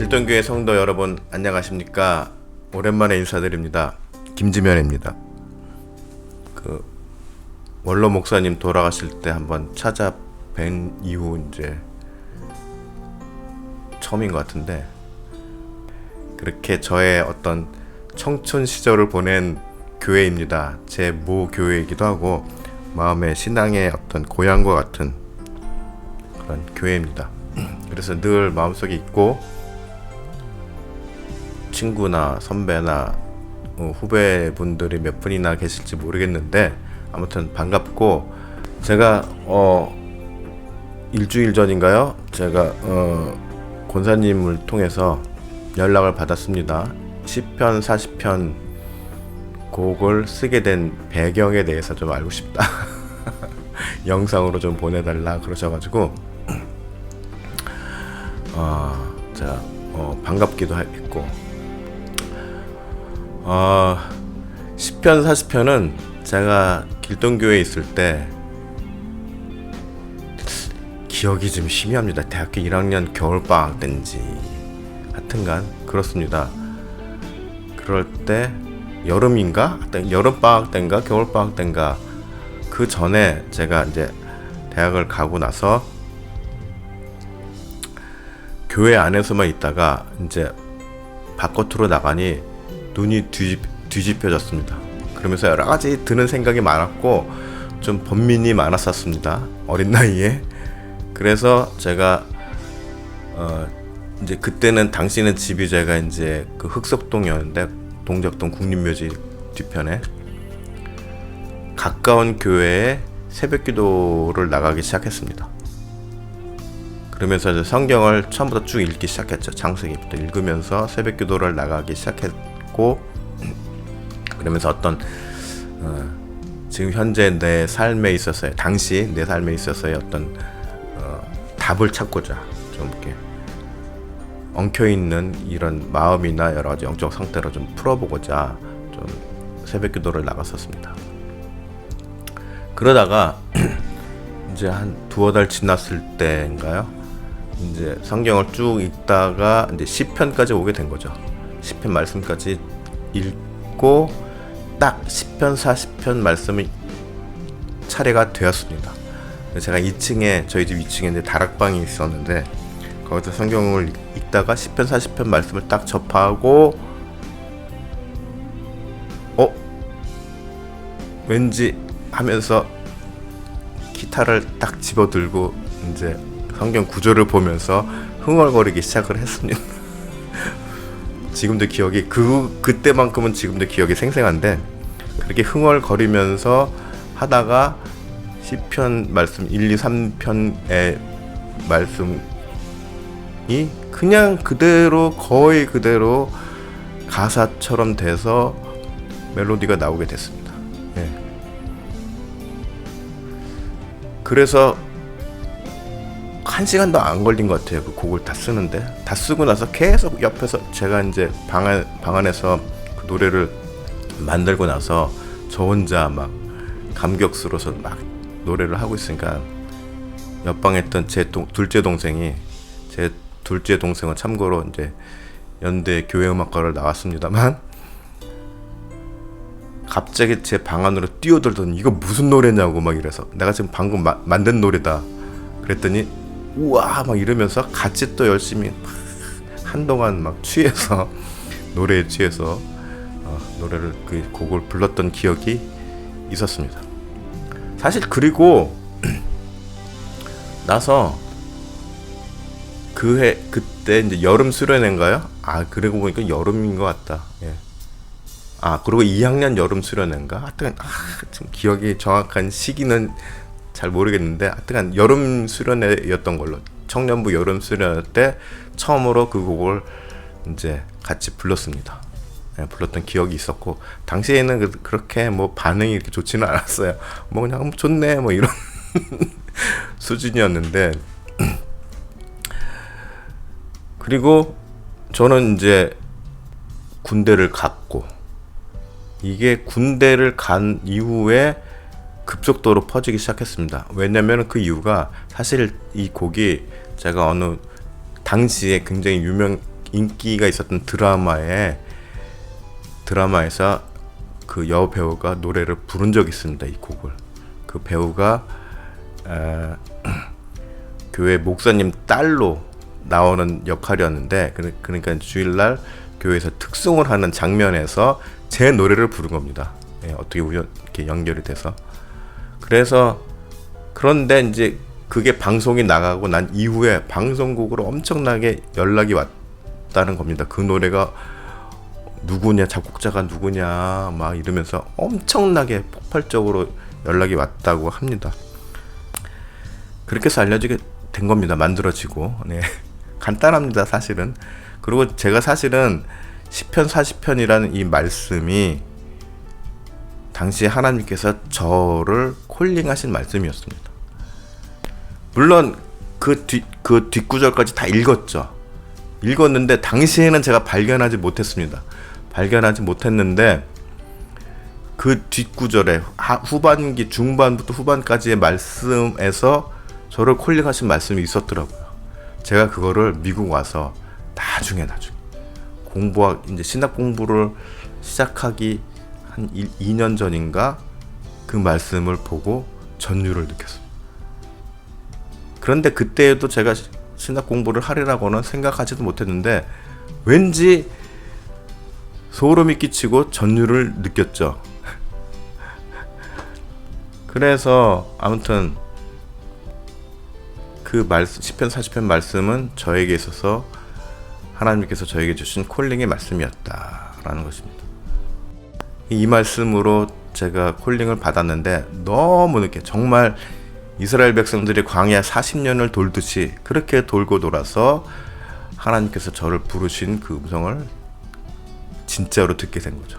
길동교회 성도 여러분 안녕하십니까? 오랜만에 인사드립니다. 김지면입니다. 원로 목사님 돌아가실 때 한번 찾아뵌 이후 이제 처음인 것 같은데, 그렇게 저의 어떤 청춘 시절을 보낸 교회입니다. 제 모 교회이기도 하고 마음의 신앙의 어떤 고향과 같은 그런 교회입니다. 그래서 늘 마음속에 있고, 친구나 선배나 후배분들이 몇 분이나 계실지 모르겠는데 아무튼 반갑고, 제가 일주일 전인가요? 제가 권사님을 통해서 연락을 받았습니다. 10편 40편 곡을 쓰게 된 배경에 대해서 좀 알고 싶다. 영상으로 좀 보내달라 그러셔가지고 제가 반갑기도 했고, 10편 40편은 제가 길동교회에 있을 때 기억이 좀 희미합니다. 대학교 1학년 겨울방학 때인지 하여튼간 그렇습니다. 그럴 때 여름인가? 여름방학 때인가? 겨울방학 때인가? 그 전에 제가 이제 대학을 가고 나서 교회 안에서만 있다가 이제 바깥으로 나가니 눈이 뒤집혀졌습니다. 그러면서 여러 가지 드는 생각이 많았고 좀 번민이 많았었습니다. 어린 나이에. 그래서 제가 이제 그때는 당시는 집이 제가 이제 그 흑석동이었는데, 동작동 국립묘지 뒤편에 가까운 교회에 새벽기도를 나가기 시작했습니다. 그러면서 이제 성경을 처음부터 쭉 읽기 시작했죠. 창세기부터 읽으면서 새벽기도를 나가기 시작했고, 그러면서 어떤 지금 현재 내 삶에 있어서의, 당시 내 삶에 있어서의 어떤 답을 찾고자 좀 이렇게 엉켜있는 이런 마음이나 여러 가지 영적 상태를 좀 풀어보고자 좀 새벽기도를 나갔었습니다. 그러다가 이제 한 두어 달 지났을 때인가요? 이제 성경을 쭉 읽다가 이제 10편까지 오게 된 거죠. 10편 말씀까지 읽고 딱 10편 40편 말씀이 차례가 되었습니다. 제가 2층에, 저희 집 2층에 이제 다락방이 있었는데 거기서 성경을 읽다가 10편 40편 말씀을 딱 접하고 왠지 하면서 기타를 딱 집어들고 이제 성경 구절을 보면서 흥얼거리기 시작을 했습니다. 지금도 기억이, 그때만큼은 지금도 기억이 생생한데, 그렇게 흥얼거리면서 하다가 시편 말씀 1, 2, 3편의 말씀이 그냥 그대로, 거의 그대로 가사처럼 돼서 멜로디가 나오게 됐습니다. 예. 그래서 1시간도 안 걸린 것 같아요. 그 곡을 다 쓰는데. 다 쓰고 나서 계속 옆에서 제가 이제 방 안에서 그 노래를 만들고 나서 저 혼자 막 감격스러워서 막 노래를 하고 있으니까, 옆방에 있던 제 둘째 동생은 참고로 이제 연대 교회음악과를 나왔습니다만, 갑자기 제 방 안으로 뛰어들더니 이거 무슨 노래냐고 막 이래서, 내가 지금 방금 만든 노래다 그랬더니 우와 막 이러면서 같이 또 열심히 한동안 막 취해서 노래에 취해서 노래를, 그 곡을 불렀던 기억이 있었습니다. 사실 그리고 나서 그때 이제 여름 수련회인가요? 그러고 보니까 여름인 것 같다. 예. 그리고 2학년 여름 수련회인가? 하여튼 지금 기억이 정확한 시기는 잘 모르겠는데, 하여튼 여름 수련회였던 걸로, 청년부 여름 수련회 때 처음으로 그 곡을 이제 같이 불렀습니다. 네, 불렀던 기억이 있었고, 당시에는 그렇게 뭐 반응이 이렇게 좋지는 않았어요. 뭐 그냥 좋네 뭐 이런 수준이었는데, 그리고 저는 이제 군대를 갔고, 이게 군대를 간 이후에 급속도로 퍼지기 시작했습니다. 왜냐면 그 이유가, 사실 이 곡이 제가 어느 당시에 굉장히 인기가 있었던 드라마에서 그 여배우가 노래를 부른 적이 있습니다. 이 곡을. 그 배우가 교회 목사님 딸로 나오는 역할이었는데, 그러니까 주일날 교회에서 특송을 하는 장면에서 제 노래를 부른 겁니다. 예, 어떻게 이렇게 연결이 돼서. 그래서 그런데 이제 그게 방송이 나가고 난 이후에 방송국으로 엄청나게 연락이 왔다는 겁니다. 그 노래가 누구냐, 작곡자가 누구냐 막 이러면서 엄청나게 폭발적으로 연락이 왔다고 합니다. 그렇게 해서 알려지게 된 겁니다. 만들어지고. 네. 간단합니다, 사실은. 그리고 제가 사실은 10편 40편이라는 이 말씀이 당시에 하나님께서 저를 콜링하신 말씀이었습니다. 물론 그 뒷구절까지 다 읽었는데 당시에는 제가 발견하지 못했는데 그 뒷구절에 후반기 중반부터 후반까지의 말씀에서 저를 콜링하신 말씀이 있었더라고요. 제가 그거를 미국 와서 나중에 이제 신학 공부를 시작하기 한 2년 전인가 그 말씀을 보고 전율을 느꼈습니다. 그런데 그때에도 제가 신학 공부를 하리라고는 생각하지도 못했는데 왠지 소름이 끼치고 전율을 느꼈죠. 그래서 아무튼 그 말씀, 10편 40편 말씀은 저에게 있어서 하나님께서 저에게 주신 콜링의 말씀이었다라는 것입니다. 이 말씀으로 제가 콜링을 받았는데 너무 늦게, 정말 이스라엘 백성들이 광야 40년을 돌듯이 그렇게 돌고 돌아서 하나님께서 저를 부르신 그 음성을 진짜로 듣게 된 거죠.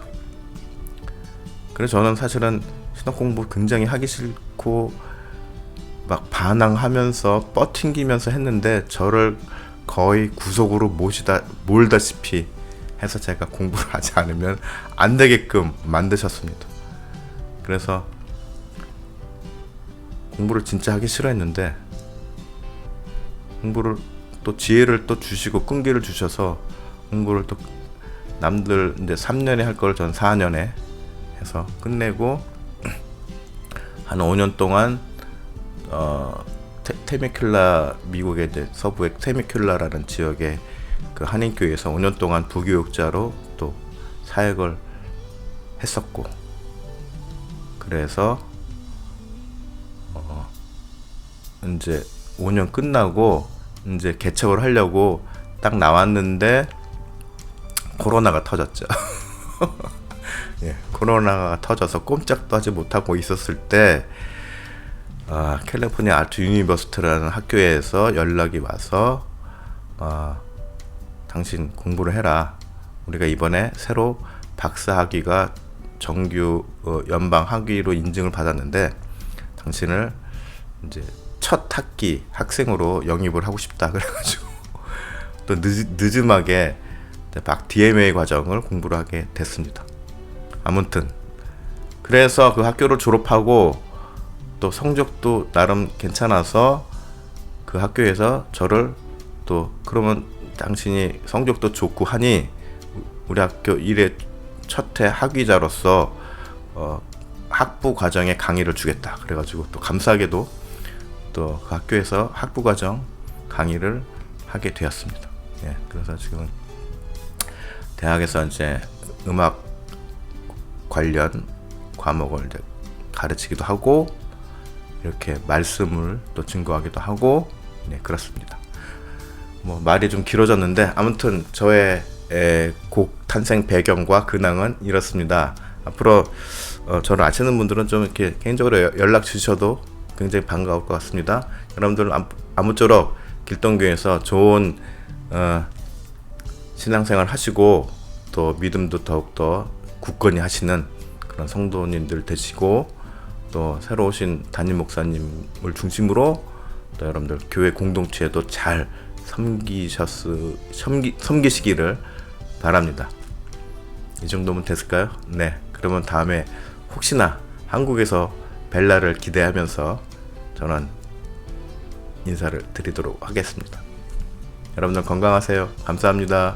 그래서 저는 사실은 신학 공부 굉장히 하기 싫고 막 반항하면서 뻗튕기면서 했는데 저를 거의 구속으로 몰다시피 해서 제가 공부를 하지 않으면 안 되게끔 만드셨습니다. 그래서 공부를 진짜 하기 싫어했는데 공부를 또 지혜를 또 주시고 끈기를 주셔서 공부를 또 남들 이제 3년에 할 걸 전 4년에 해서 끝내고 한 5년 동안 테메큘라, 미국의 이제 서부의 테메큘라라는 지역의 그 한인교회에서 5년 동안 부교육자로 또 사역을 했었고, 그래서 이제 5년 끝나고 이제 개척을 하려고 딱 나왔는데 코로나가 터졌죠. 예, 코로나가 터져서 꼼짝도 하지 못하고 있었을 때 캘리포니아 아트 유니버시티라는 학교에서 연락이 와서 당신 공부를 해라. 우리가 이번에 새로 박사학위가 정규 연방 학위로 인증을 받았는데 당신을 이제 첫 학기 학생으로 영입을 하고 싶다. 그래가지고 또 늦음하게 막 DMA 과정을 공부를 하게 됐습니다. 아무튼 그래서 그 학교를 졸업하고 또 성적도 나름 괜찮아서 그 학교에서 저를 또 그러면 당신이 성적도 좋고 하니 우리 학교 1회 첫 해 학위자로서 학부 과정에 강의를 주겠다. 그래가지고 또 감사하게도 또 그 학교에서 학부 과정 강의를 하게 되었습니다. 예, 그래서 지금 대학에서 이제 음악 관련 과목을 이제 가르치기도 하고 이렇게 말씀을 또 증거하기도 하고, 네, 그렇습니다. 뭐 말이 좀 길어졌는데 아무튼 저의 곡 탄생 배경과 근황은 이렇습니다. 앞으로 저를 아시는 분들은 좀 이렇게 개인적으로 연락 주셔도 굉장히 반가울 것 같습니다. 여러분들 아무쪼록 길동교에서 좋은 신앙생활 하시고 또 믿음도 더욱더 굳건히 하시는 그런 성도님들 되시고, 또 새로 오신 담임 목사님을 중심으로 또 여러분들 교회 공동체에도 잘 섬기시기를 바랍니다. 이 정도면 됐을까요? 네, 그러면 다음에 혹시나 한국에서 벨라를 기대하면서 저는 인사를 드리도록 하겠습니다. 여러분들 건강하세요. 감사합니다.